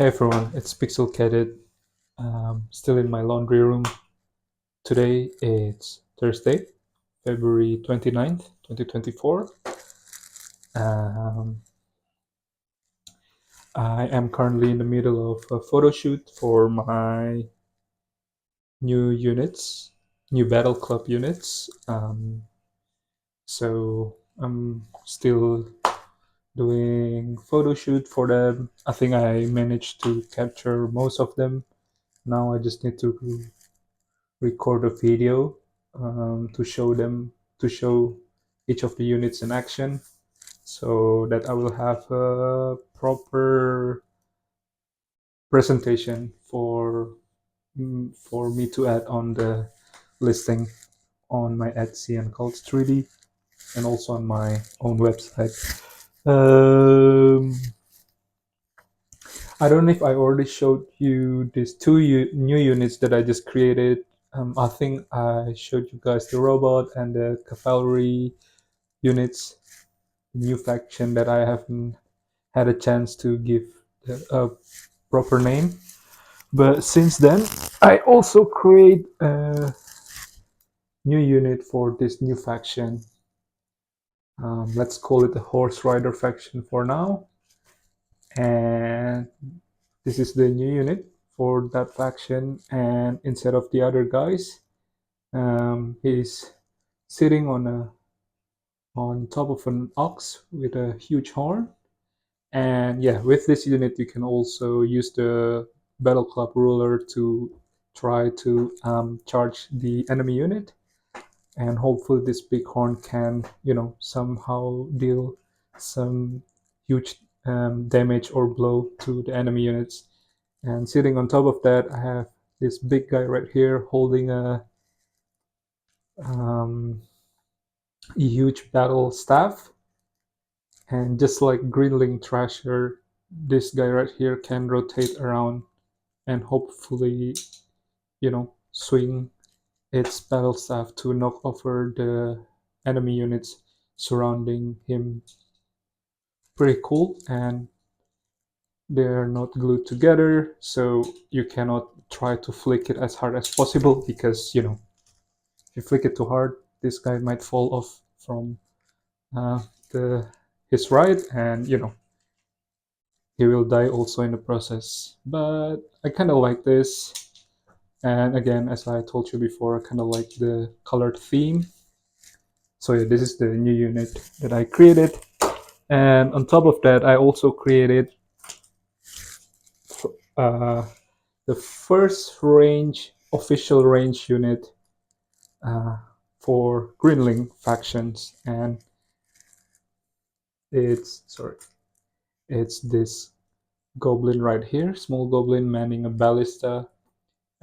Hey everyone, it's Pixel Cadet. Still in my laundry room. Today it's Thursday, February 29th, 2024. Um, I am currently in the middle of a photo shoot for my new units, new Battle Club units. So I'm still doing photo shoot for them. I think I managed to capture most of them. Now I just need to record a video to show each of the units in action, so that I will have a proper presentation for me to add on the listing on my Etsy and Cult 3D, and also on my own website. I don't know if I already showed you these two new units that I just created. I think I showed you guys the robot and the cavalry units, new faction that I haven't had a chance to give a proper name. But since then, I also create a new unit for this new faction. Let's call it the Horse Rider faction for now. And this is the new unit for that faction. And instead of the other guys, he's sitting on top of an ox with a huge horn. And yeah, with this unit, you can also use the Battle Club ruler to try to charge the enemy unit. And hopefully this big horn can, somehow deal some huge damage or blow to the enemy units. And sitting on top of that, I have this big guy right here holding um, a huge battle staff. And just like Greenling Thrasher, this guy right here can rotate around and hopefully, swing its battle staff to knock over the enemy units surrounding him. Pretty cool, and they're not glued together, so you cannot try to flick it as hard as possible, because if you flick it too hard, this guy might fall off from uh, his ride, and he will die also in the process. But I kind of like this. And again, as I told you before, I kind of like the colored theme. So yeah, this is the new unit that I created. And on top of that, I also created uh, the first official range unit uh, for Greenling factions. And it's this goblin right here, small goblin manning a ballista,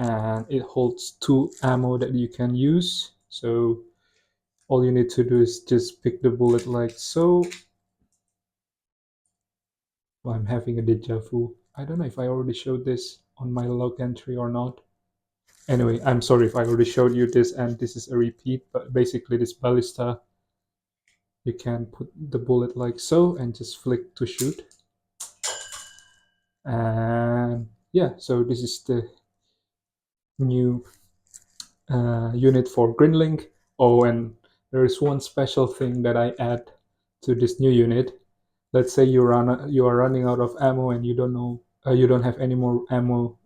and it holds 2 ammo that you can use. So all you need to do is just pick the bullet like so. Oh, I'm having a deja vu. I don't know if I already showed this on my log entry or not. Anyway, I'm sorry if I already showed you this and this is a repeat, but basically this ballista, you can put the bullet like so and just flick to shoot. And yeah, so this is the new unit for Greenling. Oh, and there is one special thing that I add to this new unit. Let's say you are running out of ammo and you don't have any more ammo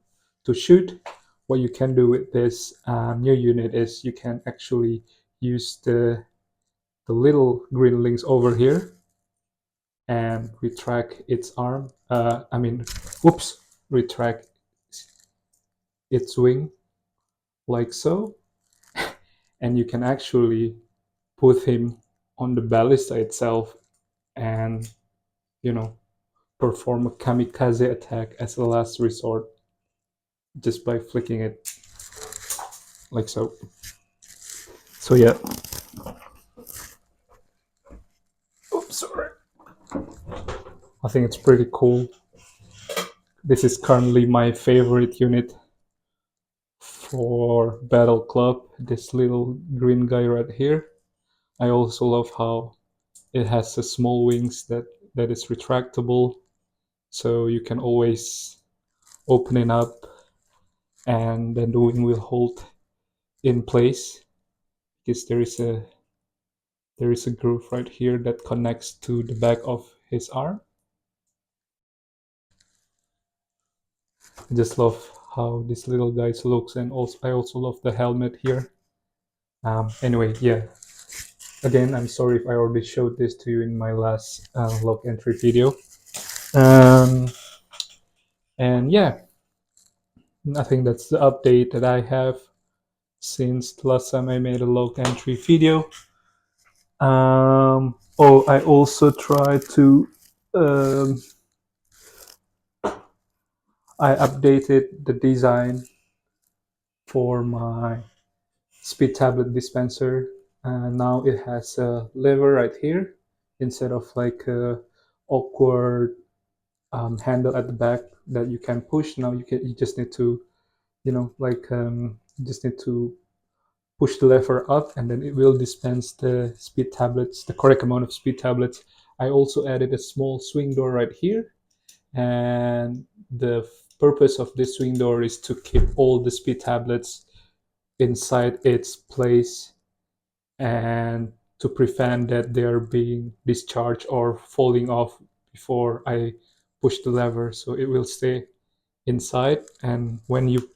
to shoot. What you can do with this new unit is you can actually use the little Greenlings over here and retract its arm. Retract its wing like so, and you can actually put him on the ballista itself and perform a kamikaze attack as a last resort just by flicking it like so. So yeah. Oops, sorry. I think it's pretty cool. This is currently my favorite unit for Battle Club, this little green guy right here. I also love how it has the small wings that is retractable, so you can always opening up, and then the wing will hold in place because there is a groove right here that connects to the back of his arm. I just love how this little guy looks, and also I also love the helmet here. Anyway, yeah. Again, I'm sorry if I already showed this to you in my last log entry video. Um, and yeah, I think that's the update that I have since the last time I made a log entry video. Oh, I also tried to I updated the design for my speed tablet dispenser. Now it has a lever right here instead of like a awkward handle at the back that you can push. Now you just need to, you just need to push the lever up, and then it will dispense the speed tablets, the correct amount of speed tablets. I also added a small swing door right here, and the purpose of this swing door is to keep all the speed tablets inside its place and to prevent that they are being discharged or falling off before I push the lever, so it will stay inside. And when you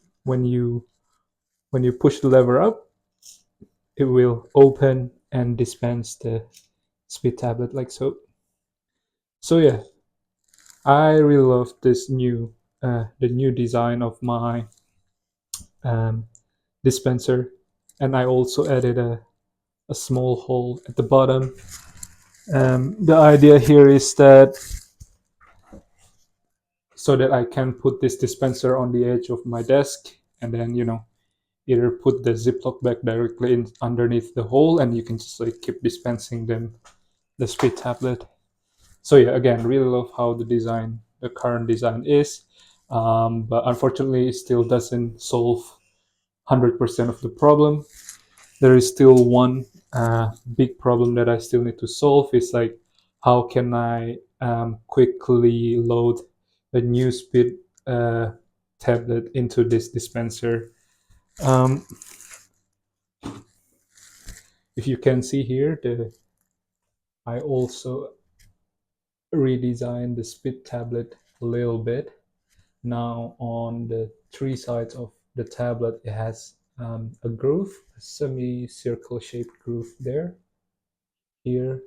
push the lever up, it will open and dispense the speed tablet like so. So yeah, I really love this new the new design of my um, dispenser, and I also added a small hole at the bottom. The idea here is that so that I can put this dispenser on the edge of my desk, and then either put the Ziploc bag directly in underneath the hole, and you can just like keep dispensing them the speed tablet. So yeah, again, really love how the current design is, but unfortunately, it still doesn't solve 100% of the problem. There is still one big problem that I still need to solve. Is like, how can I quickly load a new speed uh, tablet into this dispenser? Um, if you can see here, I also redesigned the speed tablet a little bit. Now on the three sides of the tablet, it has a groove, a semicircle shaped groove there, here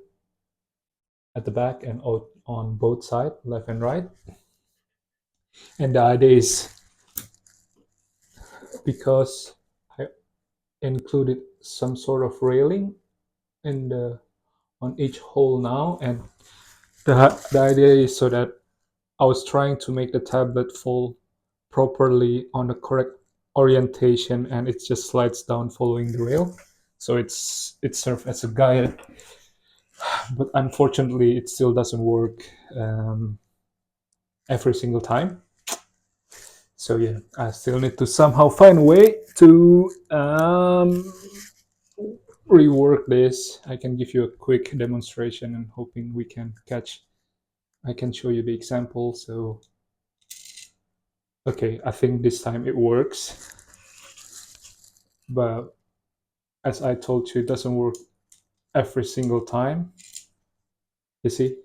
at the back, and on both sides, left and right. And the idea is because I included some sort of railing in the on each hole now, and the idea is so that I was trying to make the tablet fall properly on the correct orientation, and it just slides down following the rail. So it serves as a guide, but unfortunately, it still doesn't work every single time. So yeah, I still need to somehow find a way to rework this. I can give you a quick demonstration, and hoping we can catch. I can show you the example. So okay, I think this time it works, but as I told you, it doesn't work every single time. You see,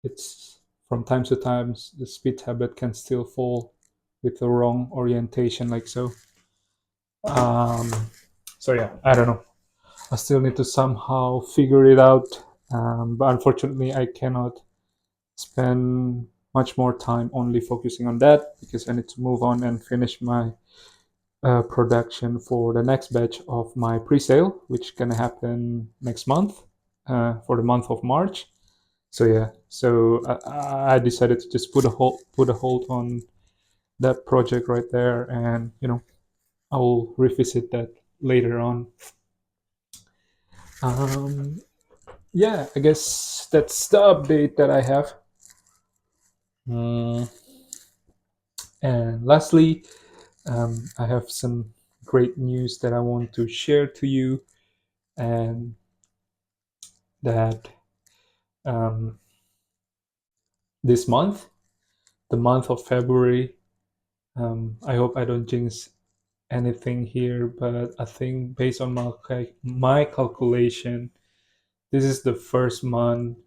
it's from time to time the speed tablet can still fall with the wrong orientation, like so. Um, so yeah, I don't know. I still need to somehow figure it out, but unfortunately, I cannot spend much more time only focusing on that because I need to move on and finish my production for the next batch of my pre-sale, which can happen next month, for the month of March. So yeah, so I decided to just put a hold on that project right there, and I will revisit that later on. Um, yeah, I guess that's the update that I have. Mm, and lastly, I have some great news that I want to share to you, and that um, this month the month of February. I hope I don't jinx anything here, but I think based on my calculation, this is the first month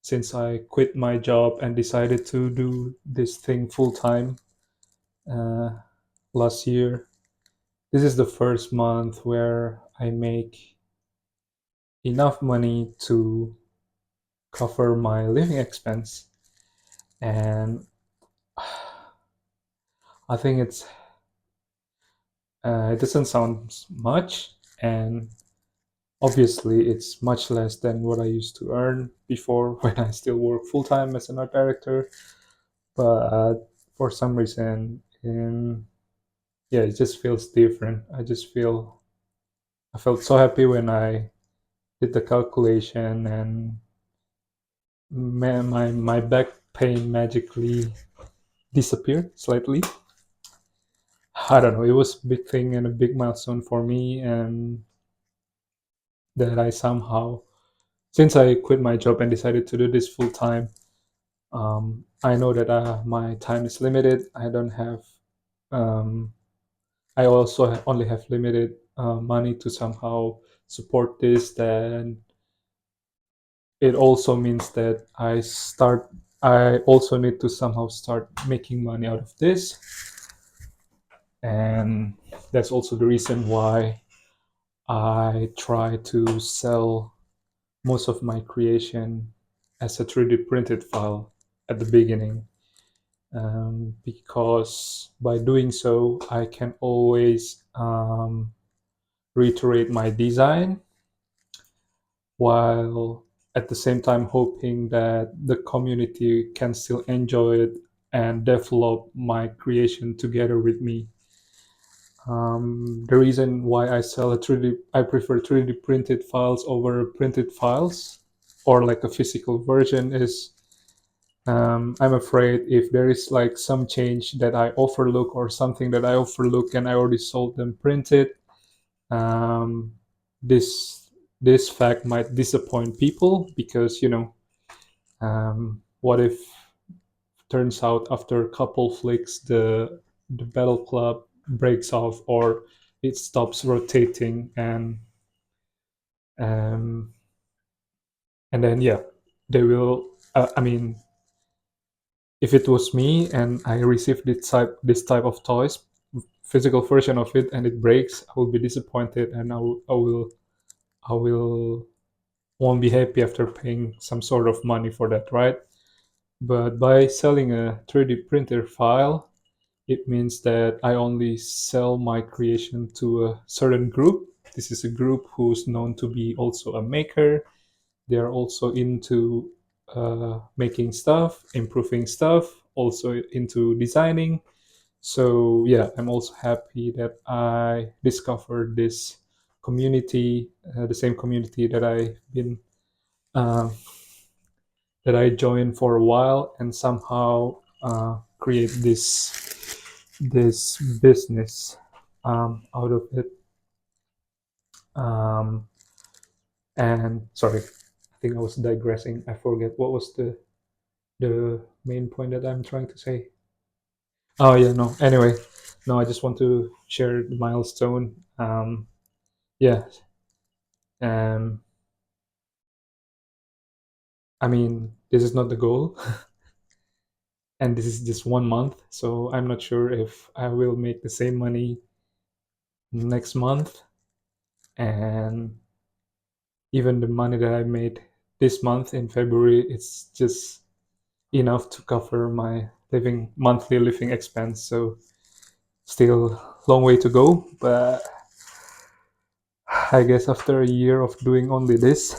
since I quit my job and decided to do this thing full time uh, last year. This is the first month where I make enough money to cover my living expense, and I think it doesn't sound much, and obviously it's much less than what I used to earn before when I still work full time as an art director. But for some reason, yeah, it just feels different. I felt so happy when I did the calculation, and my back pain magically disappeared slightly. I don't know. It was a big thing and a big milestone for me, and that I somehow, since I quit my job and decided to do this full time, I know that my time is limited. I don't have. Um, I also only have limited money to somehow support this. Then it also means that I also need to somehow start making money out of this, and that's also the reason why I try to sell most of my creation as a 3D printed file at the beginning, because by doing so I can always reiterate my design, while at the same time hoping that the community can still enjoy it and develop my creation together with me. The reason why I prefer 3D printed files over printed files, or like a physical version, is I'm afraid if there is like some change that I overlook or something that I overlook and I already sold them printed, um, this this fact might disappoint people, because what if turns out after a couple flicks the battle club breaks off, or it stops rotating, um, and then yeah, they will. I mean, if it was me and I received this type of toys, physical version of it, and it breaks, I will be disappointed, and I will won't be happy after paying some sort of money for that, right? But by selling a 3D printer file, it means that I only sell my creation to a certain group. This is a group who's known to be also a maker. They are also into making stuff, improving stuff, also into designing. So yeah, I'm also happy that I discovered this community, the same community uh, that I joined for a while, and somehow create this business out of it. Um, and sorry, I think I was digressing. I forget what was the main point that I'm trying to say. Oh yeah, no. Anyway, no, I just want to share the milestone. Yeah. Um, I mean, this is not the goal, and this is just 1 month, so I'm not sure if I will make the same money next month. And even the money that I made this month in February, it's just enough to cover my monthly living expense. So still long way to go, but I guess after a year of doing only this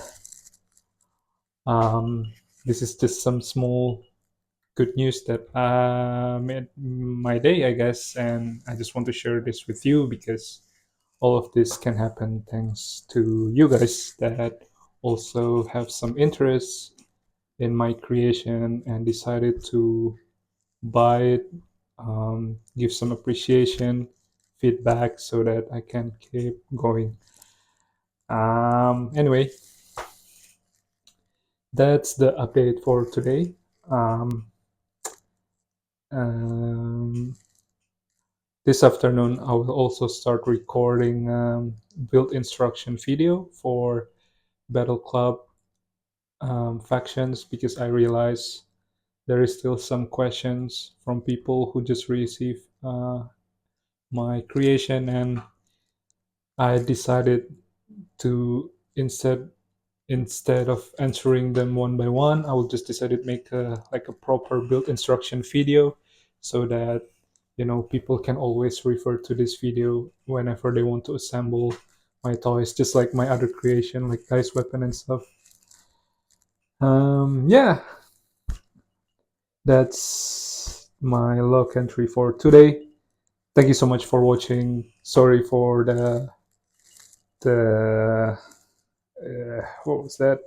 is just some small good news that made my day, I guess. And I just want to share this with you, because all of this can happen thanks to you guys that also have some interest in my creation and decided to buy it, give some appreciation, feedback, so that I can keep going. Anyway, that's the update for today. Um, Um, this afternoon, I will also start recording build instruction video for Battle Club factions, because I realize there is still some questions from people who just received my creation, and I decided to instead of answering them one by one, I will just decide to make a proper build instruction video, so that people can always refer to this video whenever they want to assemble my toys, just like my other creation like Guy's weapon and stuff. Yeah, that's my log entry for today. Thank you so much for watching. Sorry for the what was that?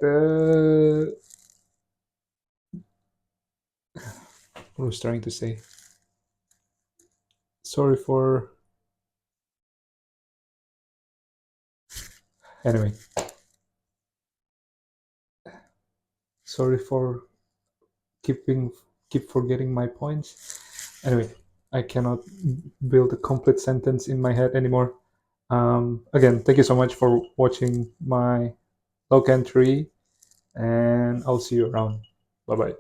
What was I trying to say? Sorry for anyway. Sorry for keeping keep forgetting my points. Anyway, I cannot build a complete sentence in my head anymore. Again, thank you so much for watching my log entry, and I'll see you around. Bye bye.